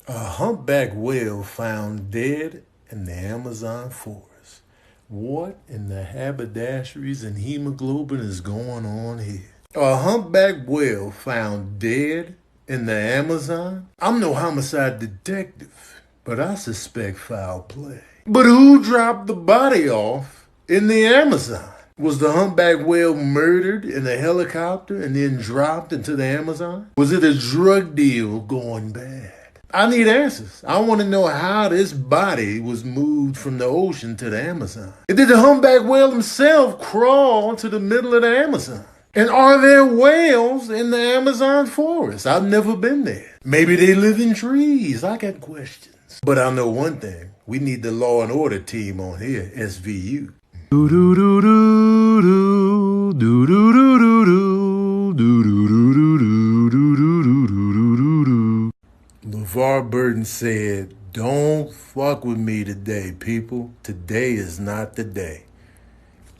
A humpback whale found dead in the Amazon forest. What in the haberdasheries and hemoglobin is going on here? A humpback whale found dead in the Amazon? I'm no homicide detective, but I suspect foul play. But who dropped the body off in the Amazon? Was the humpback whale murdered in a helicopter and then dropped into the Amazon? Was it a drug deal going bad? I need answers. I want to know how this body was moved from the ocean to the Amazon. And did the humpback whale himself crawl to the middle of the Amazon? And are there whales in the Amazon forest? I've never been there. Maybe they live in trees. I got questions. But I know one thing. We need the law and order team on here, SVU. Do do do do do do do do do do do do do do do do do do. LeVar Burton said, "Don't fuck with me today, people. Today is not the day."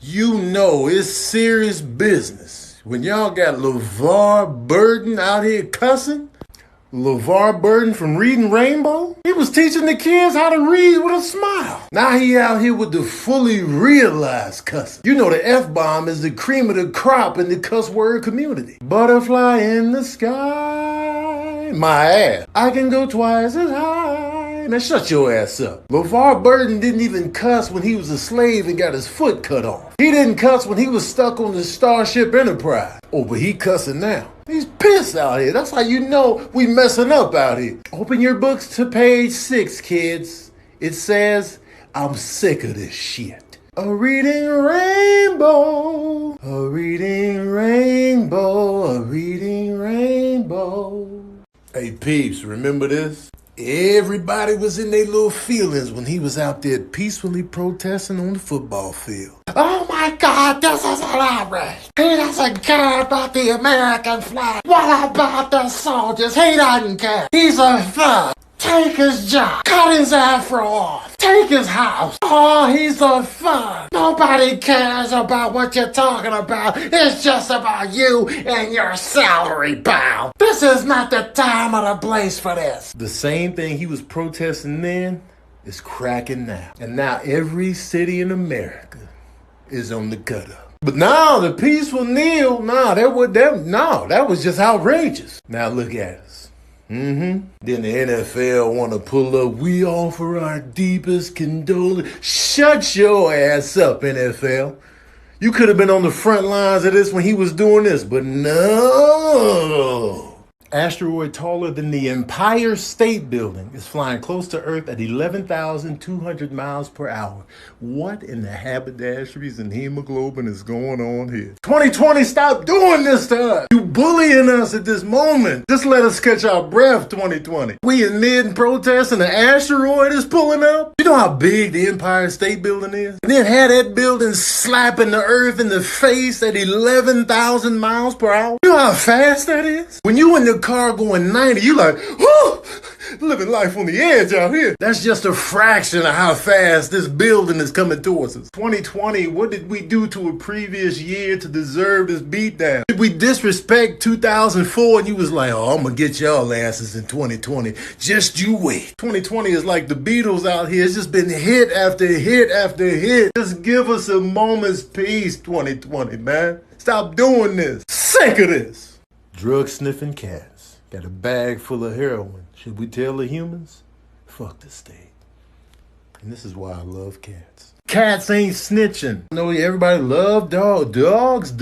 You know it's serious business when y'all got LeVar Burton out here cussing. LeVar Burton from Reading Rainbow? He was teaching the kids how to read with a smile. Now he out here with the fully realized cussing. You know the F-bomb is the cream of the crop in the cuss word community. Butterfly in the sky. My ass. I can go twice as high. Man, shut your ass up. LeVar Burton didn't even cuss when he was a slave and got his foot cut off. He didn't cuss when he was stuck on the Starship Enterprise. Oh, but he cussing now. He's pissed out here. That's how you know we messing up out here. Open your books to page 6, kids. It says, I'm sick of this shit. A reading rainbow. A reading rainbow. A reading rainbow. Hey, peeps, remember this? Everybody was in their little feelings when he was out there peacefully protesting on the football field. Oh my God, this is an outrage. He doesn't care about the American flag. What about the soldiers? He doesn't care. He's a thug. Take his job. Cut his afro off. Take his house. Oh, he's a thug. Nobody cares about what you're talking about. It's just about you and your salary, pal. This is not the time or the place for this. The same thing he was protesting then is cracking now. And now every city in America is on the cut up. But now the peaceful kneel, that was just outrageous. Now look at us. Then the NFL want to pull up, we offer our deepest condolences. Shut your ass up, NFL. You could have been on the front lines of this when he was doing this, but no. Asteroid taller than the Empire State Building is flying close to Earth at 11,200 miles per hour. What in the haberdasheries and hemoglobin is going on here? 2020, stop doing this to us. You bullying us at this moment. Just let us catch our breath, 2020. We in mid-protest and the asteroid is pulling up. You know how big the Empire State Building is? And then had that building slapping the Earth in the face at 11,000 miles per hour. You know how fast that is? When you in the car going 90, you like, whoo, living life on the edge out here. That's just a fraction of how fast this building is coming towards us. 2020, what did we do to a previous year to deserve this beatdown? Did we disrespect 2004 and you was like, oh, I'm gonna get y'all asses in 2020. Just you wait. 2020 is like the Beatles out here. It's just been hit after hit after hit. Just give us a moment's peace, 2020, man. Stop doing this. Sick of this. Drug sniffing cats got a bag full of heroin. Should we tell the humans? Fuck the state. And this is why I love cats. Cats ain't snitching. I know everybody love dogs.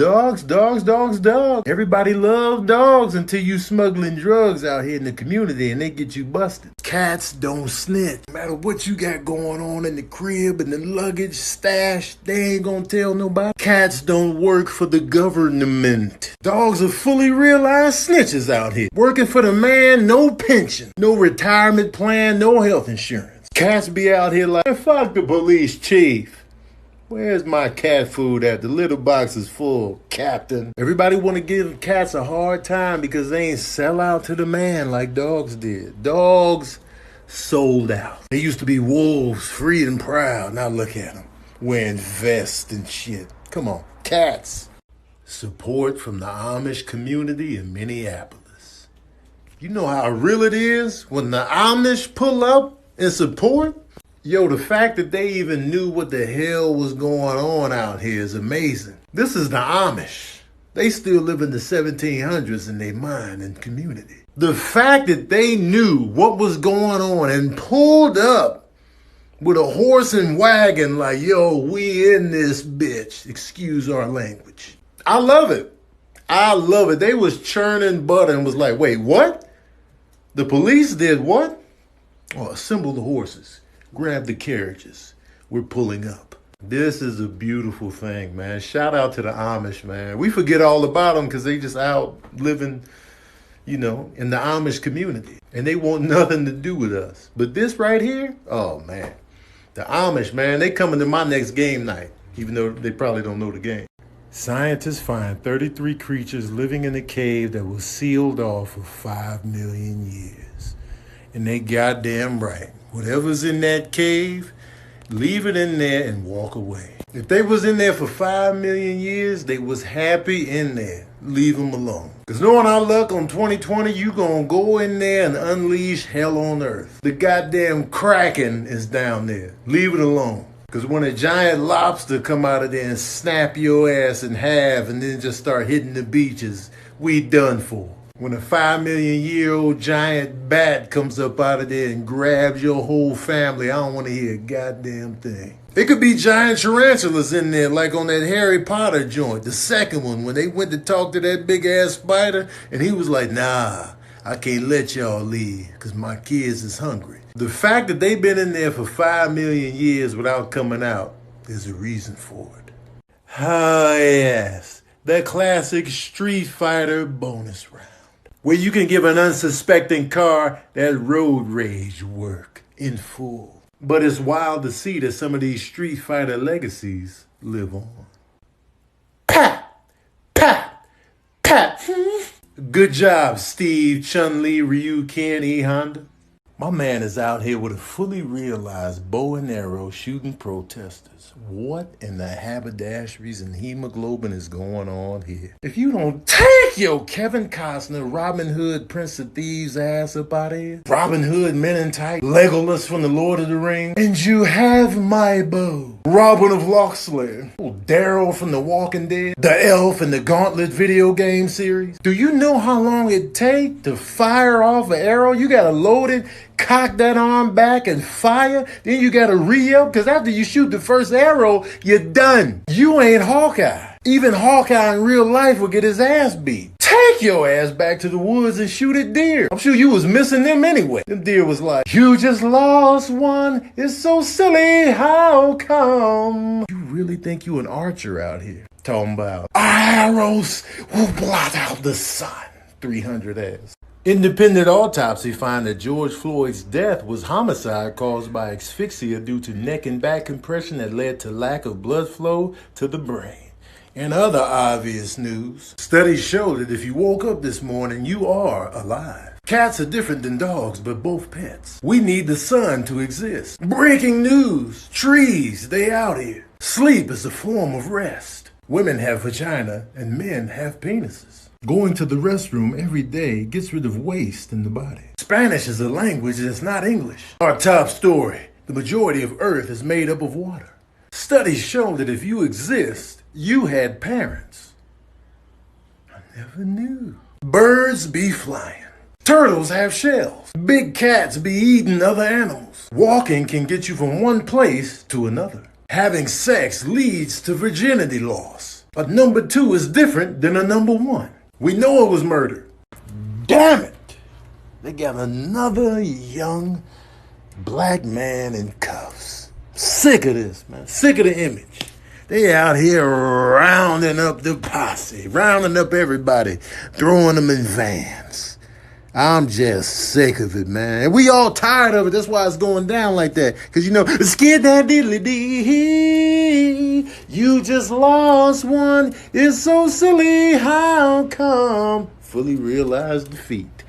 Everybody love dogs until you smuggling drugs out here in the community and they get you busted. Cats don't snitch. No matter what you got going on in the crib and the luggage stash, they ain't gonna tell nobody. Cats don't work for the government. Dogs are fully realized snitches out here. Working for the man, no pension, no retirement plan, no health insurance. Cats be out here like, fuck the police chief. Where's my cat food at? The litter box is full, Captain. Everybody want to give cats a hard time because they ain't sell out to the man like dogs did. Dogs sold out. They used to be wolves, free and proud. Now look at them, wearing vests and shit. Come on, cats. Support from the Amish community in Minneapolis. You know how real it is when the Amish pull up in support? Yo, the fact that they even knew what the hell was going on out here is amazing. This is the Amish. They still live in the 1700s in their mind and community. The fact that they knew what was going on and pulled up with a horse and wagon like, yo, we in this bitch. Excuse our language. I love it. I love it. They was churning butter and was like, wait, what? The police did what? Oh, assemble the horses. Grab the carriages. We're pulling up. This is a beautiful thing, man. Shout out to the Amish, man. We forget all about them because they just out living, in the Amish community. And they want nothing to do with us. But this right here, oh, man. The Amish, man, they coming to my next game night, even though they probably don't know the game. Scientists find 33 creatures living in a cave that was sealed off for 5 million years. And they goddamn right. Whatever's in that cave, leave it in there and walk away. If they was in there for 5 million years, they was happy in there. Leave them alone. Because knowing our luck on 2020, you gonna go in there and unleash hell on earth. The goddamn Kraken is down there. Leave it alone. Because when a giant lobster come out of there and snap your ass in half and then just start hitting the beaches, we done for. When a 5 million year old giant bat comes up out of there and grabs your whole family, I don't want to hear a goddamn thing. It could be giant tarantulas in there like on that Harry Potter joint, the second one, when they went to talk to that big ass spider and he was like, nah, I can't let y'all leave because my kids is hungry. The fact that they've been in there for 5 million years without coming out, there's a reason for it. Ah, yes, the classic Street Fighter bonus round, where you can give an unsuspecting car that road rage work in full. But it's wild to see that some of these Street Fighter legacies live on. Pat! Pat! Pat! Good job, Steve, Chun-Li, Ryu, Ken, E. Honda. My man is out here with a fully realized bow and arrow shooting protesters. What in the haberdasheries and hemoglobin is going on here? If you don't take your Kevin Costner, Robin Hood, Prince of Thieves ass up out of here, Robin Hood, Men in Tights, Legolas from the Lord of the Rings, and you have my bow, Robin of Locksley, Daryl from The Walking Dead, the Elf in the Gauntlet video game series. Do you know how long it takes to fire off an arrow? You gotta load it, cock that arm back and fire. Then you gotta re-up, because after you shoot the first arrow, you're done. You ain't Hawkeye. Even Hawkeye in real life will get his ass beat. Take your ass back to the woods and shoot at deer. I'm sure you was missing them anyway. Them deer was like, you just lost one. It's so silly. How come? You really think you an archer out here? Talking about arrows will blot out the sun. 300 ass. Independent autopsy find that George Floyd's death was homicide caused by asphyxia due to neck and back compression that led to lack of blood flow to the brain. And other obvious news. Studies show that if you woke up this morning, you are alive. Cats are different than dogs, but both pets. We need the sun to exist. Breaking news. Trees, they out here. Sleep is a form of rest. Women have vagina and men have penises. Going to the restroom every day gets rid of waste in the body. Spanish is a language that's not English. Our top story. The majority of Earth is made up of water. Studies show that if you exist, you had parents. I never knew. Birds be flying. Turtles have shells. Big cats be eating other animals. Walking can get you from one place to another. Having sex leads to virginity loss. A number 2 is different than a number 1. We know it was murder. Damn it! They got another young black man in cuffs. Sick of this, man. Sick of the image. They out here rounding up the posse, rounding up everybody, throwing them in vans. I'm just sick of it, man. And we all tired of it. That's why it's going down like that. Because, skid that diddly dee. You just lost one. It's so silly. How come? Fully realized defeat.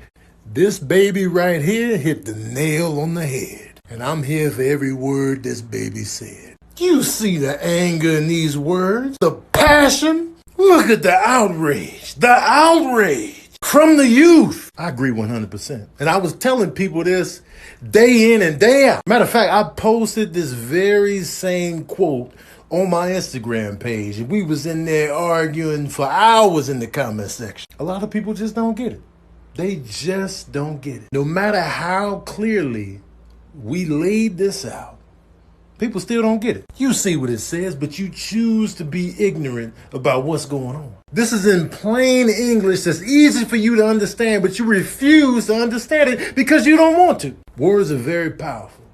This baby right here hit the nail on the head. And I'm here for every word this baby said. You see the anger in these words? The passion? Look at the outrage. The outrage. from the youth. I agree 100%. And I was telling people this day in and day out. Matter of fact, I posted this very same quote on my Instagram page. And we was in there arguing for hours in the comment section. A lot of people just don't get it. They just don't get it. No matter how clearly we laid this out, people still don't get it. You see what it says, but you choose to be ignorant about what's going on. This is in plain English that's easy for you to understand, but you refuse to understand it because you don't want to. Words are very powerful.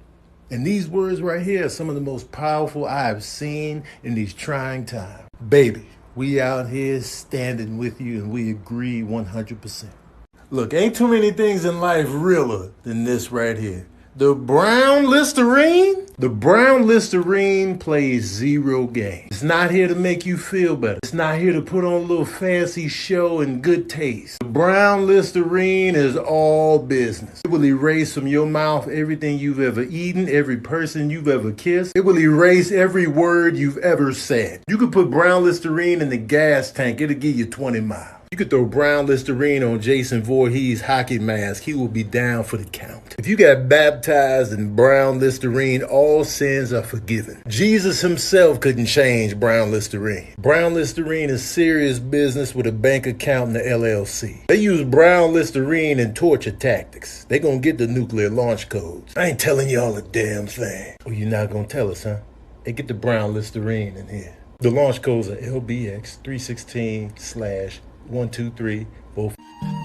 And these words right here are some of the most powerful I have seen in these trying times. Baby, we out here standing with you and we agree 100%. Look, ain't too many things in life realer than this right here. The brown Listerine? The brown Listerine plays zero games. It's not here to make you feel better. It's not here to put on a little fancy show and good taste. The brown Listerine is all business. It will erase from your mouth everything you've ever eaten, every person you've ever kissed. It will erase every word you've ever said. You could put brown Listerine in the gas tank. It'll give you 20 miles. You could throw brown Listerine on Jason Voorhees' hockey mask. He will be down for the count. If you got baptized in brown Listerine, all sins are forgiven. Jesus himself couldn't change brown Listerine. Brown Listerine is serious business with a bank account and the LLC. They use brown Listerine in torture tactics. They gonna get the nuclear launch codes. I ain't telling y'all a damn thing. Oh, you're not gonna tell us, huh? Hey, get the brown Listerine in here. The launch codes are LBX 316/12345.